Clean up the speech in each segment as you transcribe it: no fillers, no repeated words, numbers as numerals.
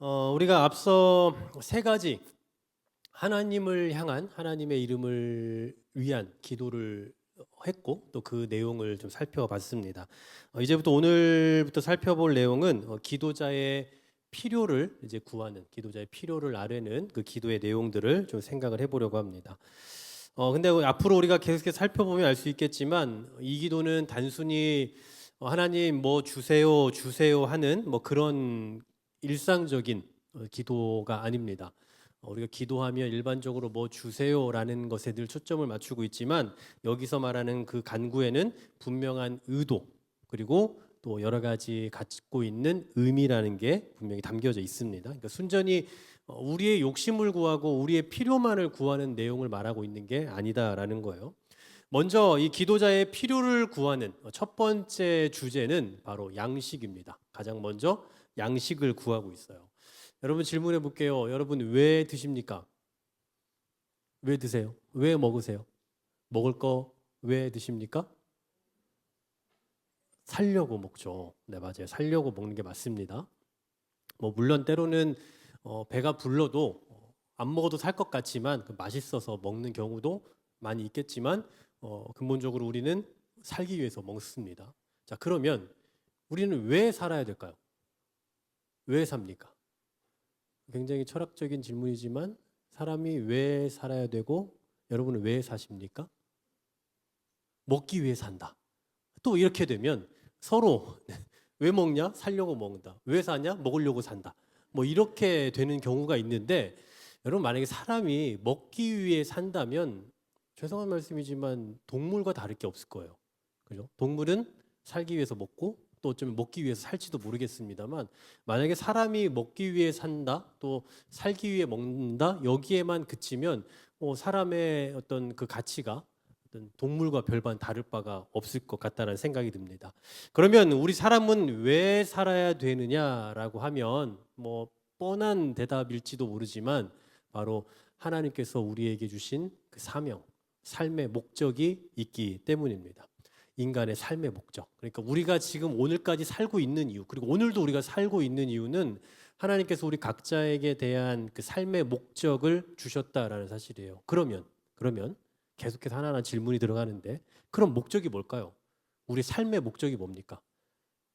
우리가 앞서 세 가지 하나님을 향한 하나님의 이름을 위한 기도를 했고 또 그 내용을 좀 살펴봤습니다. 이제부터 오늘부터 살펴볼 내용은 기도자의 필요를 이제 구하는 기도자의 필요를 아뢰는 그 기도의 내용들을 좀 생각을 해보려고 합니다. 근데 앞으로 우리가 계속해서 살펴보면 알 수 있겠지만 이 기도는 단순히 하나님 뭐 주세요 주세요 하는 뭐 그런 일상적인 기도가 아닙니다. 우리가 기도하면 일반적으로 뭐 주세요라는 것에 늘 초점을 맞추고 있지만 여기서 말하는 그 간구에는 분명한 의도 그리고 또 여러 가지 갖고 있는 의미라는 게 분명히 담겨져 있습니다. 그러니까 순전히 우리의 욕심을 구하고 우리의 필요만을 구하는 내용을 말하고 있는 게 아니다라는 거예요. 먼저 이 기도자의 필요를 구하는 첫 번째 주제는 바로 양식입니다. 가장 먼저 양식을 구하고 있어요. 여러분 질문해 볼게요. 여러분 왜 드십니까? 왜 드세요? 왜 먹으세요? 먹을 거 왜 드십니까? 살려고 먹죠. 네, 맞아요. 살려고 먹는 게 맞습니다. 뭐 물론 때로는 배가 불러도 안 먹어도 살 것 같지만 맛있어서 먹는 경우도 많이 있겠지만 근본적으로 우리는 살기 위해서 먹습니다. 자, 그러면 우리는 왜 살아야 될까요? 왜 삽니까? 굉장히 철학적인 질문이지만 사람이 왜 살아야 되고 여러분은 왜 사십니까? 먹기 위해 산다. 또 이렇게 되면 서로 왜 먹냐? 살려고 먹는다. 왜 사냐? 먹으려고 산다. 뭐 이렇게 되는 경우가 있는데 여러분 만약에 사람이 먹기 위해 산다면 죄송한 말씀이지만 동물과 다를 게 없을 거예요. 그죠? 동물은 살기 위해서 먹고 또 어쩌면 먹기 위해서 살지도 모르겠습니다만 만약에 사람이 먹기 위해 산다 또 살기 위해 먹는다 여기에만 그치면 사람의 어떤 그 가치가 어떤 동물과 별반 다를 바가 없을 것 같다는 생각이 듭니다. 그러면 우리 사람은 왜 살아야 되느냐라고 하면 뭐 뻔한 대답일지도 모르지만 바로 하나님께서 우리에게 주신 그 사명, 삶의 목적이 있기 때문입니다. 인간의 삶의 목적. 그러니까 우리가 지금 오늘까지 살고 있는 이유, 그리고 오늘도 우리가 살고 있는 이유는 하나님께서 우리 각자에게 대한 그 삶의 목적을 주셨다라는 사실이에요. 그러면 계속해서 하나하나 질문이 들어가는데 그럼 목적이 뭘까요? 우리 삶의 목적이 뭡니까?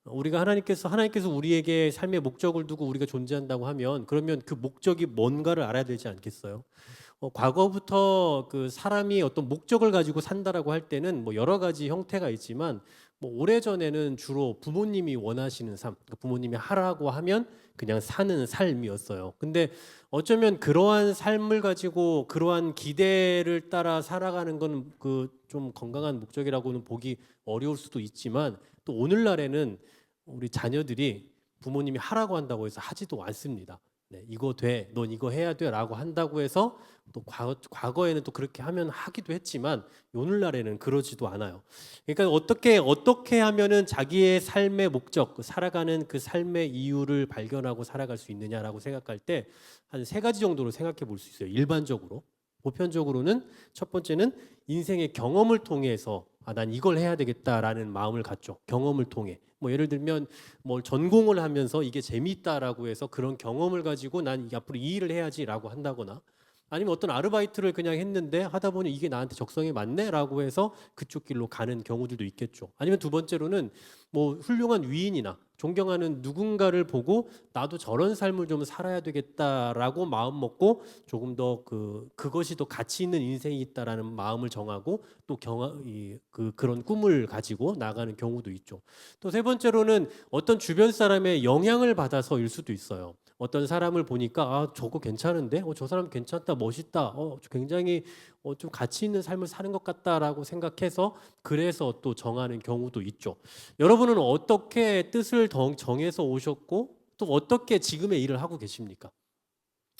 우리가 하나님께서 우리에게 삶의 목적을 두고 우리가 존재한다고 하면 그러면 그 목적이 뭔가를 알아야 되지 않겠어요? 과거부터 그 사람이 어떤 목적을 가지고 산다라고 할 때는 뭐 여러 가지 형태가 있지만 뭐 오래전에는 주로 부모님이 원하시는 삶, 그러니까 부모님이 하라고 하면 그냥 사는 삶이었어요. 근데 어쩌면 그러한 삶을 가지고 그러한 기대를 따라 살아가는 건 그 좀 건강한 목적이라고는 보기 어려울 수도 있지만 또 오늘날에는 우리 자녀들이 부모님이 하라고 한다고 해서 하지도 않습니다. 네, 이거 돼, 넌 이거 해야 돼라고 한다고 해서 또 과거에는 또 그렇게 하면 하기도 했지만 오늘날에는 그러지도 않아요. 그러니까 어떻게 하면은 자기의 삶의 목적, 살아가는 그 삶의 이유를 발견하고 살아갈 수 있느냐라고 생각할 때 한 세 가지 정도로 생각해 볼 수 있어요. 일반적으로. 보편적으로는 첫 번째는 인생의 경험을 통해서 난 이걸 해야 되겠다라는 마음을 갖죠. 경험을 통해. 뭐 예를 들면 뭘 전공을 하면서 이게 재미있다라고 해서 그런 경험을 가지고 난 앞으로 이 일을 해야지라고 한다거나 아니면 어떤 아르바이트를 그냥 했는데 하다 보니 이게 나한테 적성에 맞네라고 해서 그쪽 길로 가는 경우들도 있겠죠. 아니면 두 번째로는 뭐 훌륭한 위인이나 존경하는 누군가를 보고 나도 저런 삶을 좀 살아야 되겠다라고 마음 먹고 조금 더 그것이 더 가치 있는 인생이 있다라는 마음을 정하고 또 그런 꿈을 가지고 나가는 경우도 있죠. 또 세 번째로는 어떤 주변 사람의 영향을 받아서일 수도 있어요. 어떤 사람을 보니까 저거 괜찮은데, 저 사람 괜찮다, 멋있다, 굉장히 좀 가치 있는 삶을 사는 것 같다라고 생각해서 그래서 또 정하는 경우도 있죠. 여러분은 어떻게 뜻을 정해서 오셨고 또 어떻게 지금의 일을 하고 계십니까?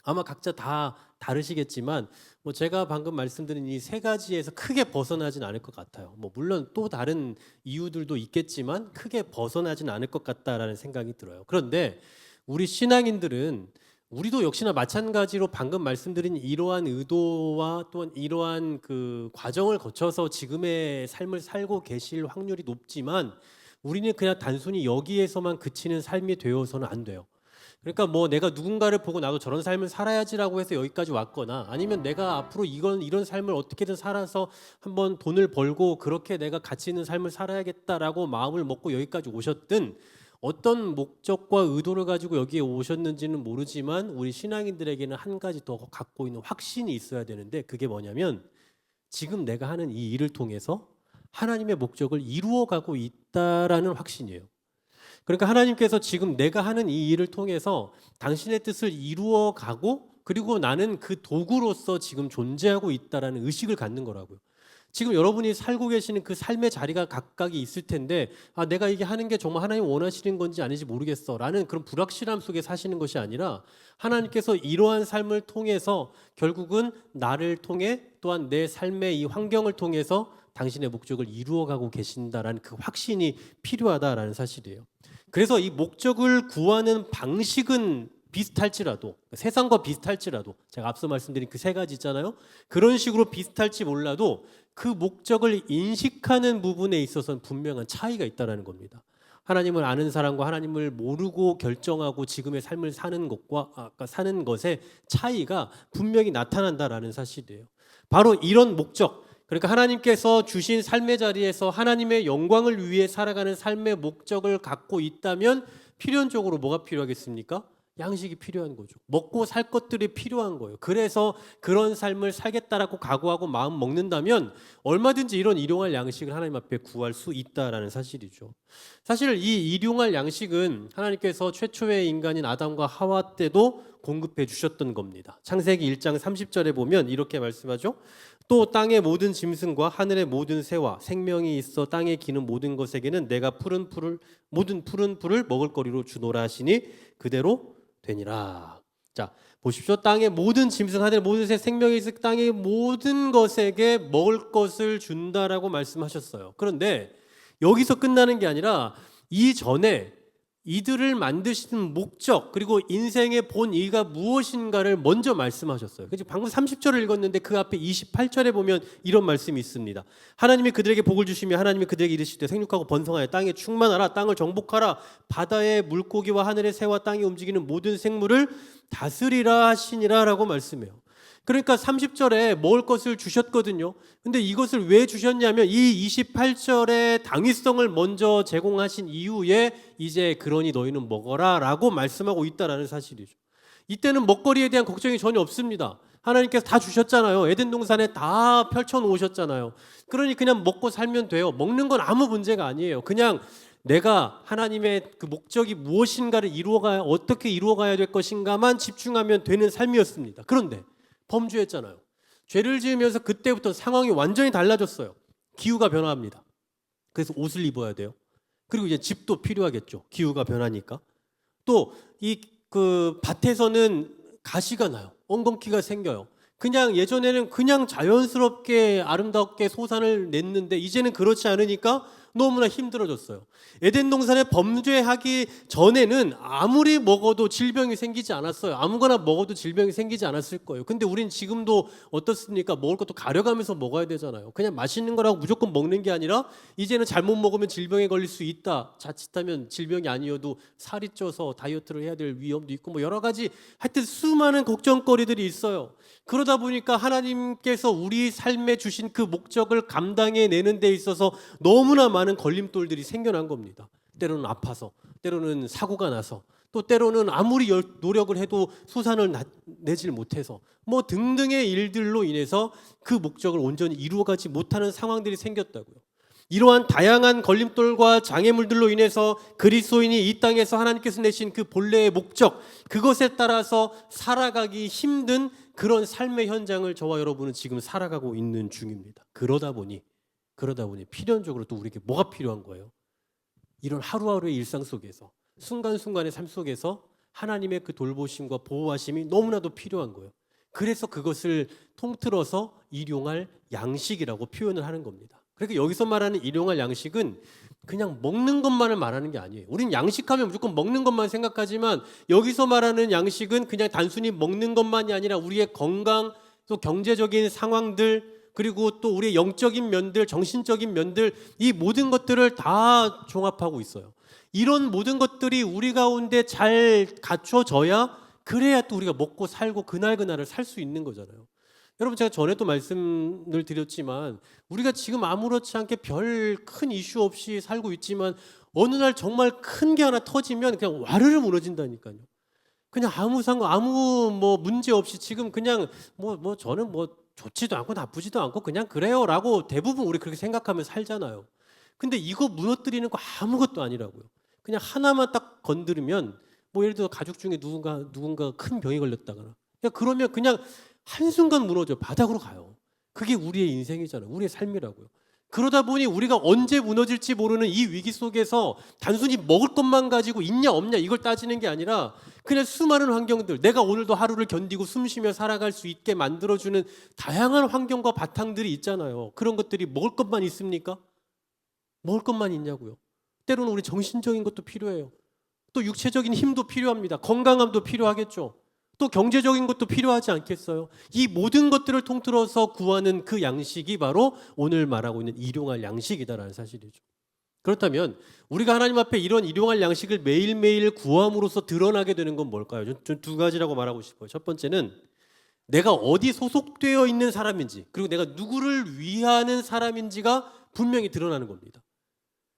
아마 각자 다 다르시겠지만 뭐 제가 방금 말씀드린 이 세 가지에서 크게 벗어나진 않을 것 같아요. 뭐 물론 또 다른 이유들도 있겠지만 크게 벗어나진 않을 것 같다라는 생각이 들어요. 그런데 우리 신앙인들은 우리도 역시나 마찬가지로 방금 말씀드린 이러한 의도와 또한 이러한 그 과정을 거쳐서 지금의 삶을 살고 계실 확률이 높지만 우리는 그냥 단순히 여기에서만 그치는 삶이 되어서는 안 돼요. 그러니까 뭐 내가 누군가를 보고 나도 저런 삶을 살아야지라고 해서 여기까지 왔거나 아니면 내가 앞으로 이런 삶을 어떻게든 살아서 한번 돈을 벌고 그렇게 내가 가치 있는 삶을 살아야겠다라고 마음을 먹고 여기까지 오셨든 어떤 목적과 의도를 가지고 여기에 오셨는지는 모르지만 우리 신앙인들에게는 한 가지 더 갖고 있는 확신이 있어야 되는데 그게 뭐냐면 지금 내가 하는 이 일을 통해서 하나님의 목적을 이루어가고 있다라는 확신이에요. 그러니까 하나님께서 지금 내가 하는 이 일을 통해서 당신의 뜻을 이루어가고 그리고 나는 그 도구로서 지금 존재하고 있다라는 의식을 갖는 거라고요. 지금 여러분이 살고 계시는 그 삶의 자리가 각각이 있을 텐데 내가 이게 하는 게 정말 하나님 원하시는 건지 아닌지 모르겠어 라는 그런 불확실함 속에 사시는 것이 아니라 하나님께서 이러한 삶을 통해서 결국은 나를 통해 또한 내 삶의 이 환경을 통해서 당신의 목적을 이루어가고 계신다라는 그 확신이 필요하다라는 사실이에요. 그래서 이 목적을 구하는 방식은 비슷할지라도 세상과 비슷할지라도 제가 앞서 말씀드린 그 세 가지 있잖아요. 그런 식으로 비슷할지 몰라도 그 목적을 인식하는 부분에 있어서는 분명한 차이가 있다는 겁니다. 하나님을 아는 사람과 하나님을 모르고 결정하고 지금의 삶을 사는 것과 아까 사는 것의 차이가 분명히 나타난다라는 사실이에요. 바로 이런 목적, 그러니까 하나님께서 주신 삶의 자리에서 하나님의 영광을 위해 살아가는 삶의 목적을 갖고 있다면 필연적으로 뭐가 필요하겠습니까? 양식이 필요한 거죠. 먹고 살 것들이 필요한 거예요. 그래서 그런 삶을 살겠다라고 각오하고 마음 먹는다면 얼마든지 이런 일용할 양식을 하나님 앞에 구할 수 있다라는 사실이죠. 사실 이 일용할 양식은 하나님께서 최초의 인간인 아담과 하와 때도 공급해 주셨던 겁니다. 창세기 1장 30절에 보면 이렇게 말씀하죠. 또 땅의 모든 짐승과 하늘의 모든 새와 생명이 있어 땅에 기는 모든 것에게는 내가 모든 푸른 풀을 먹을거리로 주노라 하시니 그대로 되니라. 자, 보십시오. 땅의 모든 짐승, 하늘의 모든 새, 생명이 있을 땅의 모든 것에게 먹을 것을 준다라고 말씀하셨어요. 그런데 여기서 끝나는 게 아니라 이전에 이들을 만드시는 목적 그리고 인생의 본의가 무엇인가를 먼저 말씀하셨어요. 그래서 방금 30절을 읽었는데 그 앞에 28절에 보면 이런 말씀이 있습니다. 하나님이 그들에게 복을 주시며 하나님이 그들에게 이르시되 생육하고 번성하여 땅에 충만하라 땅을 정복하라 바다의 물고기와 하늘의 새와 땅에 움직이는 모든 생물을 다스리라 하시니라 라고 말씀해요. 그러니까 30절에 먹을 것을 주셨거든요. 근데 이것을 왜 주셨냐면 이 28절의 당위성을 먼저 제공하신 이후에 이제 그러니 너희는 먹어라 라고 말씀하고 있다라는 사실이죠. 이때는 먹거리에 대한 걱정이 전혀 없습니다. 하나님께서 다 주셨잖아요. 에덴 동산에 다 펼쳐 놓으셨잖아요. 그러니 그냥 먹고 살면 돼요. 먹는 건 아무 문제가 아니에요. 그냥 내가 하나님의 그 목적이 무엇인가를 어떻게 이루어가야 될 것인가만 집중하면 되는 삶이었습니다. 그런데 범죄했잖아요. 죄를 지으면서 그때부터 상황이 완전히 달라졌어요. 기후가 변화합니다. 그래서 옷을 입어야 돼요. 그리고 이제 집도 필요하겠죠. 기후가 변하니까. 또 이 그 밭에서는 가시가 나요. 엉겅퀴가 생겨요. 그냥 예전에는 그냥 자연스럽게 아름답게 소산을 냈는데 이제는 그렇지 않으니까 너무나 힘들어졌어요. 에덴 동산에 범죄하기 전에는 아무리 먹어도 질병이 생기지 않았어요. 아무거나 먹어도 질병이 생기지 않았을 거예요. 근데 우린 지금도 어떻습니까? 먹을 것도 가려가면서 먹어야 되잖아요. 그냥 맛있는 거라고 무조건 먹는 게 아니라 이제는 잘못 먹으면 질병에 걸릴 수 있다. 자칫하면 질병이 아니어도 살이 쪄서 다이어트를 해야 될 위험도 있고 뭐 여러 가지 하여튼 수많은 걱정거리들이 있어요. 그러다 보니까 하나님께서 우리 삶에 주신 그 목적을 감당해내는 데 있어서 너무나 많은 걸림돌들이 생겨난 겁니다. 때로는 아파서, 때로는 사고가 나서, 또 때로는 아무리 노력을 해도 수산을 내질 못해서 뭐 등등의 일들로 인해서 그 목적을 온전히 이루어가지 못하는 상황들이 생겼다고요. 이러한 다양한 걸림돌과 장애물들로 인해서 그리스도인이 이 땅에서 하나님께서 내신 그 본래의 목적, 그것에 따라서 살아가기 힘든 그런 삶의 현장을 저와 여러분은 지금 살아가고 있는 중입니다. 그러다 보니 필연적으로 또 우리에게 뭐가 필요한 거예요? 이런 하루하루의 일상 속에서 순간순간의 삶 속에서 하나님의 그 돌보심과 보호하심이 너무나도 필요한 거예요. 그래서 그것을 통틀어서 일용할 양식이라고 표현을 하는 겁니다. 그러니까 여기서 말하는 일용할 양식은 그냥 먹는 것만을 말하는 게 아니에요. 우린 양식하면 무조건 먹는 것만 생각하지만 여기서 말하는 양식은 그냥 단순히 먹는 것만이 아니라 우리의 건강, 또 경제적인 상황들, 그리고 또 우리의 영적인 면들, 정신적인 면들, 이 모든 것들을 다 종합하고 있어요. 이런 모든 것들이 우리 가운데 잘 갖춰져야 그래야 또 우리가 먹고 살고 그날그날을 살 수 있는 거잖아요. 여러분 제가 전에도 말씀을 드렸지만 우리가 지금 아무렇지 않게 별 큰 이슈 없이 살고 있지만 어느 날 정말 큰 게 하나 터지면 그냥 와르르 무너진다니까요. 그냥 아무 뭐 문제 없이 지금 그냥 저는 좋지도 않고 나쁘지도 않고 그냥 그래요라고 대부분 우리 그렇게 생각하면 살잖아요. 근데 이거 무너뜨리는 거 아무것도 아니라고요. 그냥 하나만 딱 건드리면 예를 들어 가족 중에 누군가 큰 병이 걸렸다거나 그러면 그냥 한순간 무너져 바닥으로 가요. 그게 우리의 인생이잖아요. 우리의 삶이라고요. 그러다 보니 우리가 언제 무너질지 모르는 이 위기 속에서 단순히 먹을 것만 가지고 있냐 없냐 이걸 따지는 게 아니라 그냥 수많은 환경들, 내가 오늘도 하루를 견디고 숨쉬며 살아갈 수 있게 만들어주는 다양한 환경과 바탕들이 있잖아요. 그런 것들이 먹을 것만 있습니까? 먹을 것만 있냐고요. 때로는 우리 정신적인 것도 필요해요. 또 육체적인 힘도 필요합니다. 건강함도 필요하겠죠. 또 경제적인 것도 필요하지 않겠어요? 이 모든 것들을 통틀어서 구하는 그 양식이 바로 오늘 말하고 있는 일용할 양식이다라는 사실이죠. 그렇다면 우리가 하나님 앞에 이런 일용할 양식을 매일매일 구함으로써 드러나게 되는 건 뭘까요? 전 두 가지라고 말하고 싶어요. 첫 번째는 내가 어디 소속되어 있는 사람인지 그리고 내가 누구를 위하는 사람인지가 분명히 드러나는 겁니다.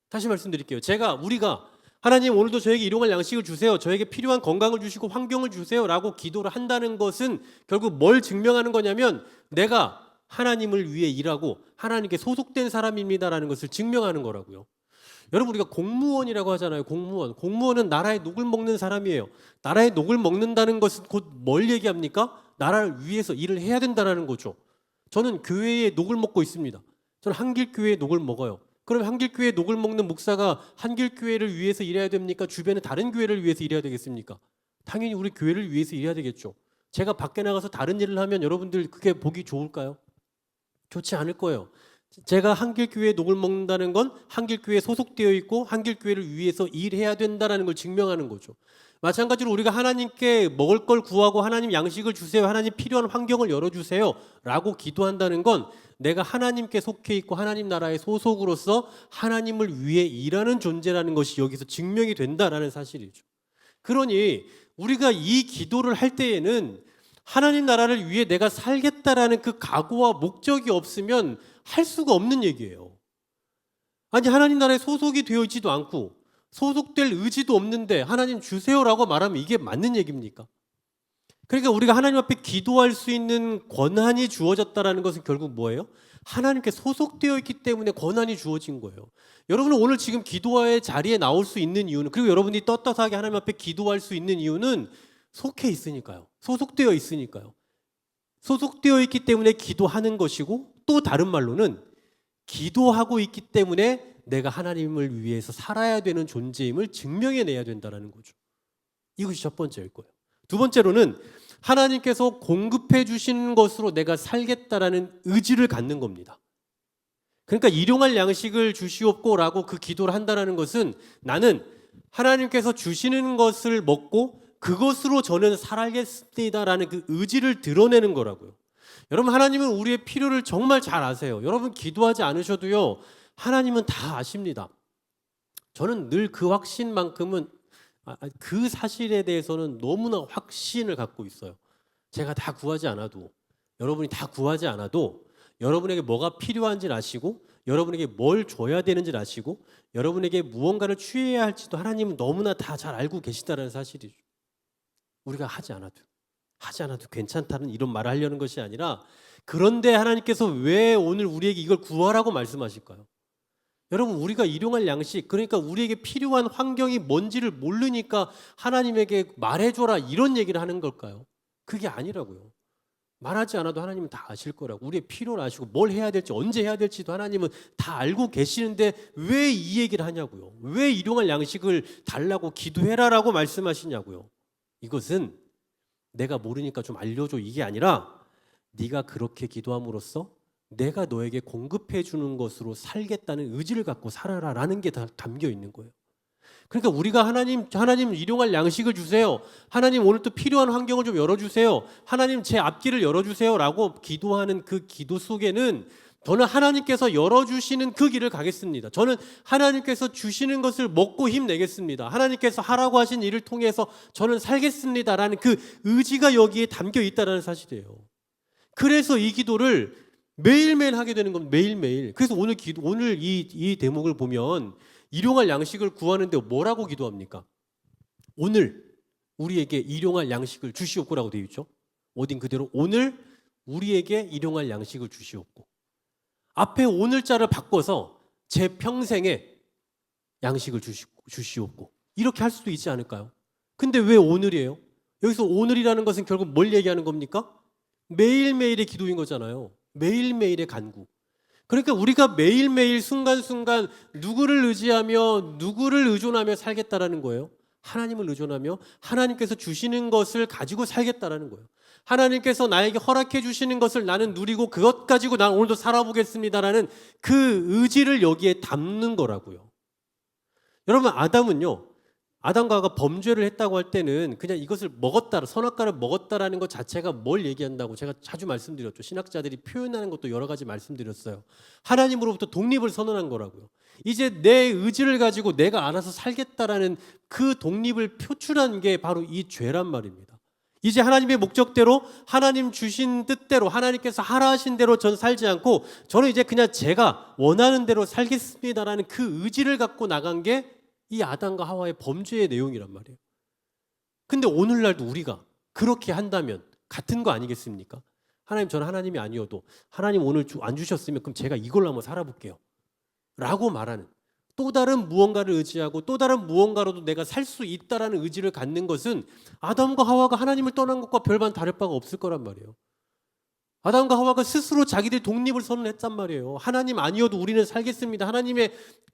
다시 말씀드릴게요. 우리가 하나님 오늘도 저에게 일용할 양식을 주세요. 저에게 필요한 건강을 주시고 환경을 주세요. 라고 기도를 한다는 것은 결국 뭘 증명하는 거냐면 내가 하나님을 위해 일하고 하나님께 소속된 사람입니다라는 것을 증명하는 거라고요. 여러분 우리가 공무원이라고 하잖아요. 공무원은 나라의 녹을 먹는 사람이에요. 나라의 녹을 먹는다는 것은 곧 뭘 얘기합니까? 나라를 위해서 일을 해야 된다는 거죠. 저는 교회의 녹을 먹고 있습니다. 저는 한길교회의 녹을 먹어요. 그럼 한길교회 녹을 먹는 목사가 한길교회를 위해서 일해야 됩니까? 주변의 다른 교회를 위해서 일해야 되겠습니까? 당연히 우리 교회를 위해서 일해야 되겠죠. 제가 밖에 나가서 다른 일을 하면 여러분들 그게 보기 좋을까요? 좋지 않을 거예요. 제가 한길교회에 녹을 먹는다는 건 한길교회에 소속되어 있고 한길교회를 위해서 일해야 된다는 걸 증명하는 거죠. 마찬가지로 우리가 하나님께 먹을 걸 구하고 하나님 양식을 주세요. 하나님 필요한 환경을 열어주세요. 라고 기도한다는 건 내가 하나님께 속해 있고 하나님 나라의 소속으로서 하나님을 위해 일하는 존재라는 것이 여기서 증명이 된다라는 사실이죠. 그러니 우리가 이 기도를 할 때에는 하나님 나라를 위해 내가 살겠다라는 그 각오와 목적이 없으면 할 수가 없는 얘기예요. 아니 하나님 나라에 소속이 되어 있지도 않고 소속될 의지도 없는데 하나님 주세요라고 말하면 이게 맞는 얘기입니까? 그러니까 우리가 하나님 앞에 기도할 수 있는 권한이 주어졌다는 것은 결국 뭐예요? 하나님께 소속되어 있기 때문에 권한이 주어진 거예요. 여러분은 오늘 지금 기도의 자리에 나올 수 있는 이유는, 그리고 여러분이 떳떳하게 하나님 앞에 기도할 수 있는 이유는 속해 있으니까요. 소속되어 있으니까요. 소속되어 있기 때문에 기도하는 것이고, 또 다른 말로는 기도하고 있기 때문에 내가 하나님을 위해서 살아야 되는 존재임을 증명해내야 된다는 거죠. 이것이 첫 번째일 거예요. 두 번째로는 하나님께서 공급해 주시는 것으로 내가 살겠다라는 의지를 갖는 겁니다. 그러니까 일용할 양식을 주시옵고라고 그 기도를 한다는 것은 나는 하나님께서 주시는 것을 먹고 그것으로 저는 살아야겠습니다라는 그 의지를 드러내는 거라고요. 여러분 하나님은 우리의 필요를 정말 잘 아세요. 여러분 기도하지 않으셔도요. 하나님은 다 아십니다. 저는 늘 그 확신만큼은 그 사실에 대해서는 너무나 확신을 갖고 있어요. 제가 다 구하지 않아도, 여러분이 다 구하지 않아도 여러분에게 뭐가 필요한지를 아시고 여러분에게 뭘 줘야 되는지를 아시고 여러분에게 무언가를 취해야 할지도 하나님은 너무나 다 잘 알고 계시다는 사실이죠. 우리가 하지 않아도 괜찮다는 이런 말을 하려는 것이 아니라, 그런데 하나님께서 왜 오늘 우리에게 이걸 구하라고 말씀하실까요? 여러분 우리가 일용할 양식, 그러니까 우리에게 필요한 환경이 뭔지를 모르니까 하나님에게 말해줘라 이런 얘기를 하는 걸까요? 그게 아니라고요. 말하지 않아도 하나님은 다 아실 거라고. 우리의 필요를 아시고 뭘 해야 될지 언제 해야 될지도 하나님은 다 알고 계시는데 왜 이 얘기를 하냐고요. 왜 일용할 양식을 달라고 기도해라라고 말씀하시냐고요. 이것은 내가 모르니까 좀 알려줘 이게 아니라 네가 그렇게 기도함으로써 내가 너에게 공급해 주는 것으로 살겠다는 의지를 갖고 살아라라는 게 다 담겨 있는 거예요. 그러니까 우리가 하나님 일용할 양식을 주세요. 하나님 오늘 또 필요한 환경을 좀 열어주세요. 하나님 제 앞길을 열어주세요라고 기도하는 그 기도 속에는 저는 하나님께서 열어주시는 그 길을 가겠습니다. 저는 하나님께서 주시는 것을 먹고 힘내겠습니다. 하나님께서 하라고 하신 일을 통해서 저는 살겠습니다라는 그 의지가 여기에 담겨 있다는 사실이에요. 그래서 이 기도를 매일매일 하게 되는 겁니다. 매일매일. 그래서 오늘 이 대목을 보면 일용할 양식을 구하는데 뭐라고 기도합니까? 오늘 우리에게 일용할 양식을 주시옵고라고 되어 있죠. 어딘 그대로 오늘 우리에게 일용할 양식을 주시옵고. 앞에 오늘자를 바꿔서 제 평생에 양식을 주시옵고 이렇게 할 수도 있지 않을까요? 근데 왜 오늘이에요? 여기서 오늘이라는 것은 결국 뭘 얘기하는 겁니까? 매일매일의 기도인 거잖아요. 매일매일의 간구. 그러니까 우리가 매일매일 순간순간 누구를 의지하며 누구를 의존하며 살겠다라는 거예요. 하나님을 의존하며 하나님께서 주시는 것을 가지고 살겠다라는 거예요. 하나님께서 나에게 허락해 주시는 것을 나는 누리고 그것 가지고 난 오늘도 살아보겠습니다라는 그 의지를 여기에 담는 거라고요. 여러분, 아담과 하와가 범죄를 했다고 할 때는 그냥 이것을 먹었다, 선악과를 먹었다라는 것 자체가 뭘 얘기한다고 제가 자주 말씀드렸죠. 신학자들이 표현하는 것도 여러 가지 말씀드렸어요. 하나님으로부터 독립을 선언한 거라고요. 이제 내 의지를 가지고 내가 알아서 살겠다라는 그 독립을 표출한 게 바로 이 죄란 말입니다. 이제 하나님의 목적대로 하나님 주신 뜻대로 하나님께서 하라 하신 대로 전 살지 않고 저는 이제 그냥 제가 원하는 대로 살겠습니다라는 그 의지를 갖고 나간 게 이 아담과 하와의 범죄의 내용이란 말이에요. 근데 오늘날도 우리가 그렇게 한다면 같은 거 아니겠습니까? 하나님, 저는 하나님이 아니어도 하나님 오늘 안 주셨으면 그럼 제가 이걸로 한번 살아볼게요 라고 말하는, 또 다른 무언가를 의지하고 또 다른 무언가로도 내가 살 수 있다라는 의지를 갖는 것은 아담과 하와가 하나님을 떠난 것과 별반 다를 바가 없을 거란 말이에요. 아담과 하와가 스스로 자기들 독립을 선언했단 말이에요. 하나님 아니어도 우리는 살겠습니다. 하나님의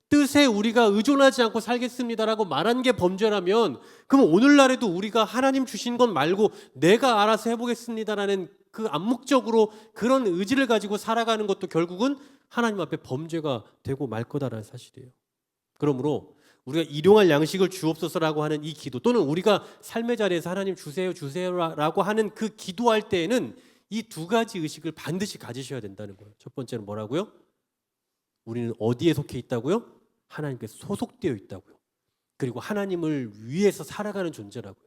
뜻에 우리가 의존하지 않고 살겠습니다라고 말한 게 범죄라면, 그럼 오늘날에도 우리가 하나님 주신 것 말고 내가 알아서 해보겠습니다라는 그 암묵적으로 그런 의지를 가지고 살아가는 것도 결국은 하나님 앞에 범죄가 되고 말 거다라는 사실이에요. 그러므로 우리가 일용할 양식을 주옵소서라고 하는 이 기도, 또는 우리가 삶의 자리에서 하나님 주세요라고 하는 그 기도할 때에는 이 두 가지 의식을 반드시 가지셔야 된다는 거예요. 첫 번째는 뭐라고요? 우리는 어디에 속해 있다고요? 하나님께 소속되어 있다고요. 그리고 하나님을 위해서 살아가는 존재라고요.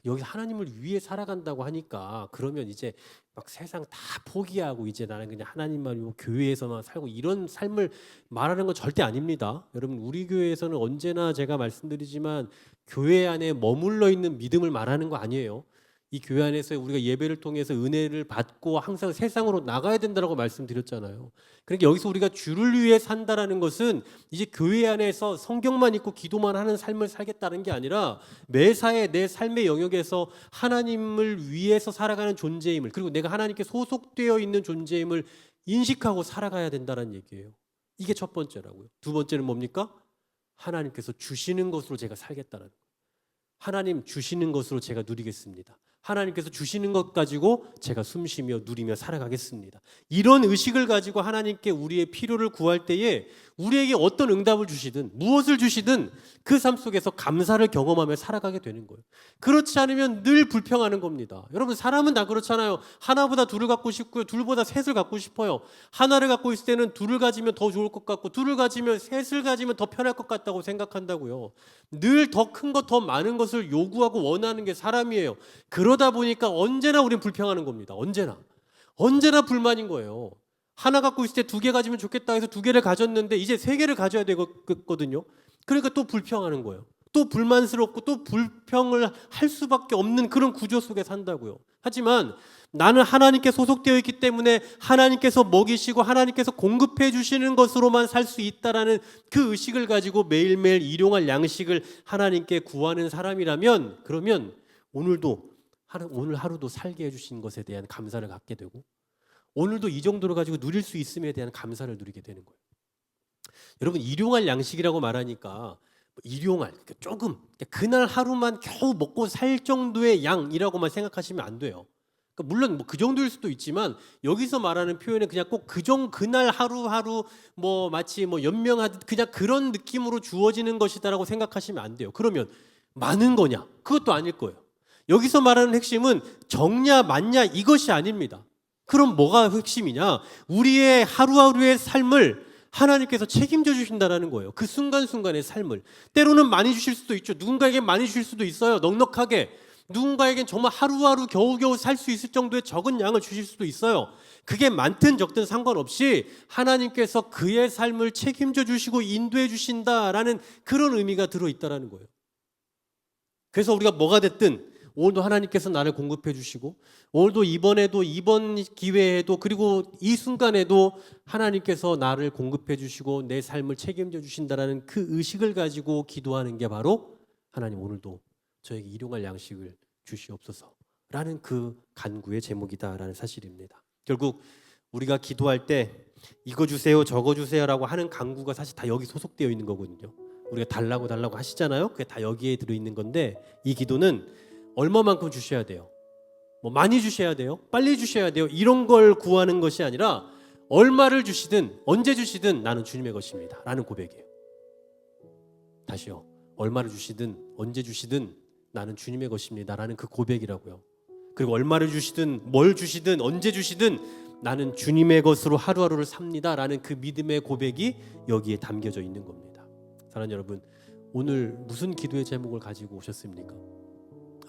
여기 하나님을 위해 살아간다고 하니까 그러면 이제 막 세상 다 포기하고 이제 나는 그냥 하나님만 위고 교회에서만 살고 이런 삶을 말하는 건 절대 아닙니다. 여러분, 우리 교회에서는 언제나 제가 말씀드리지만 교회 안에 머물러 있는 믿음을 말하는 거 아니에요. 이 교회 안에서 우리가 예배를 통해서 은혜를 받고 항상 세상으로 나가야 된다고 말씀드렸잖아요. 그러니까 여기서 우리가 주를 위해 산다라는 것은 이제 교회 안에서 성경만 읽고 기도만 하는 삶을 살겠다는 게 아니라 매사에 내 삶의 영역에서 하나님을 위해서 살아가는 존재임을, 그리고 내가 하나님께 소속되어 있는 존재임을 인식하고 살아가야 된다는 얘기예요. 이게 첫 번째라고요. 두 번째는 뭡니까? 하나님께서 주시는 것으로 제가 살겠다는 거예요. 하나님 주시는 것으로 제가 누리겠습니다. 하나님께서 주시는 것 가지고 제가 숨쉬며 누리며 살아가겠습니다. 이런 의식을 가지고 하나님께 우리의 필요를 구할 때에 우리에게 어떤 응답을 주시든 무엇을 주시든 그 삶 속에서 감사를 경험하며 살아가게 되는 거예요. 그렇지 않으면 늘 불평하는 겁니다. 여러분, 사람은 다 그렇잖아요. 하나보다 둘을 갖고 싶고요, 둘보다 셋을 갖고 싶어요. 하나를 갖고 있을 때는 둘을 가지면 더 좋을 것 같고 둘을 가지면 셋을 가지면 더 편할 것 같다고 생각한다고요. 늘 더 큰 것, 더 많은 것을 요구하고 원하는 게 사람이에요. 그러다 보니까 언제나 우린 불평하는 겁니다. 언제나 불만인 거예요. 하나 갖고 있을 때 두 개 가지면 좋겠다 해서 두 개를 가졌는데 이제 세 개를 가져야 되거든요. 그러니까 또 불평하는 거예요. 또 불만스럽고 또 불평을 할 수밖에 없는 그런 구조 속에 산다고요. 하지만 나는 하나님께 소속되어 있기 때문에 하나님께서 먹이시고 하나님께서 공급해 주시는 것으로만 살 수 있다라는 그 의식을 가지고 매일매일 일용할 양식을 하나님께 구하는 사람이라면, 그러면 오늘 하루도 살게 해주신 것에 대한 감사를 갖게 되고 오늘도 이 정도로 가지고 누릴 수 있음에 대한 감사를 누리게 되는 거예요. 여러분, 일용할 양식이라고 말하니까 일용할, 조금 그날 하루만 겨우 먹고 살 정도의 양이라고만 생각하시면 안 돼요. 그러니까 물론 그 정도일 수도 있지만 여기서 말하는 표현은 그냥 꼭 그날 하루하루 마치 연명하듯 그냥 그런 느낌으로 주어지는 것이다라고 생각하시면 안 돼요. 그러면 많은 거냐? 그것도 아닐 거예요. 여기서 말하는 핵심은 적냐 많냐 이것이 아닙니다. 그럼 뭐가 핵심이냐? 우리의 하루하루의 삶을 하나님께서 책임져 주신다라는 거예요. 그 순간순간의 삶을. 때로는 많이 주실 수도 있죠. 누군가에게 많이 주실 수도 있어요. 넉넉하게. 누군가에겐 정말 하루하루 겨우겨우 살 수 있을 정도의 적은 양을 주실 수도 있어요. 그게 많든 적든 상관없이 하나님께서 그의 삶을 책임져 주시고 인도해 주신다라는 그런 의미가 들어있다라는 거예요. 그래서 우리가 뭐가 됐든 오늘도 하나님께서 나를 공급해 주시고 오늘도 이번에도 이번 기회에도 그리고 이 순간에도 하나님께서 나를 공급해 주시고 내 삶을 책임져 주신다라는 그 의식을 가지고 기도하는 게 바로 하나님 오늘도 저에게 일용할 양식을 주시옵소서라는 그 간구의 제목이다라는 사실입니다. 결국 우리가 기도할 때 이거 주세요 저거 주세요라고 하는 간구가 사실 다 여기 소속되어 있는 거거든요. 우리가 달라고 하시잖아요. 그게 다 여기에 들어있는 건데 이 기도는 얼마만큼 주셔야 돼요? 뭐 많이 주셔야 돼요? 빨리 주셔야 돼요? 이런 걸 구하는 것이 아니라 얼마를 주시든 언제 주시든 나는 주님의 것입니다 라는 고백이에요. 다시요. 얼마를 주시든 언제 주시든 나는 주님의 것입니다 라는 그 고백이라고요. 그리고 얼마를 주시든 뭘 주시든 언제 주시든 나는 주님의 것으로 하루하루를 삽니다 라는 그 믿음의 고백이 여기에 담겨져 있는 겁니다. 사랑하는 여러분, 오늘 무슨 기도의 제목을 가지고 오셨습니까?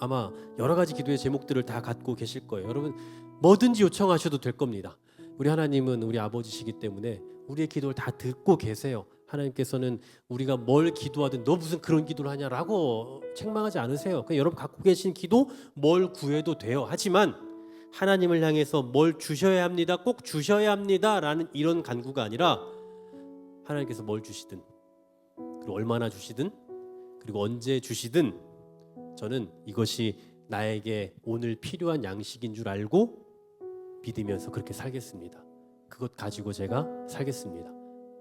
아마 여러 가지 기도의 제목들을 다 갖고 계실 거예요. 여러분 뭐든지 요청하셔도 될 겁니다. 우리 하나님은 우리 아버지시기 때문에 우리의 기도를 다 듣고 계세요. 하나님께서는 우리가 뭘 기도하든 너 무슨 그런 기도를 하냐라고 책망하지 않으세요. 그냥 여러분 갖고 계신 기도 뭘 구해도 돼요. 하지만 하나님을 향해서 뭘 주셔야 합니다. 꼭 주셔야 합니다라는 이런 간구가 아니라 하나님께서 뭘 주시든 그리고 얼마나 주시든 그리고 언제 주시든 저는 이것이 나에게 오늘 필요한 양식인 줄 알고 믿으면서 그렇게 살겠습니다. 그것 가지고 제가 살겠습니다.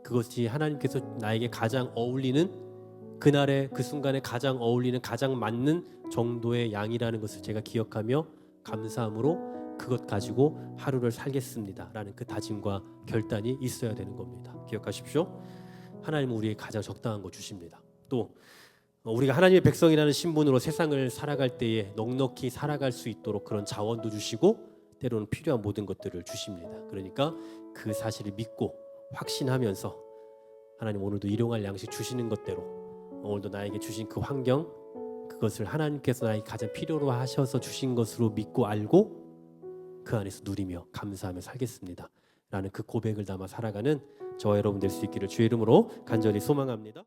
그것이 하나님께서 나에게 가장 어울리는 그날의 그 순간에 가장 어울리는 가장 맞는 정도의 양이라는 것을 제가 기억하며 감사함으로 그것 가지고 하루를 살겠습니다 라는 그 다짐과 결단이 있어야 되는 겁니다. 기억하십시오. 하나님은 우리에게 가장 적당한 거 주십니다. 또 우리가 하나님의 백성이라는 신분으로 세상을 살아갈 때에 넉넉히 살아갈 수 있도록 그런 자원도 주시고 때로는 필요한 모든 것들을 주십니다. 그러니까 그 사실을 믿고 확신하면서 하나님 오늘도 일용할 양식 주시는 것대로 오늘도 나에게 주신 그 환경 그것을 하나님께서 나에게 가장 필요로 하셔서 주신 것으로 믿고 알고 그 안에서 누리며 감사하며 살겠습니다 라는 그 고백을 담아 살아가는 저와 여러분 될 수 있기를 주의 이름으로 간절히 소망합니다.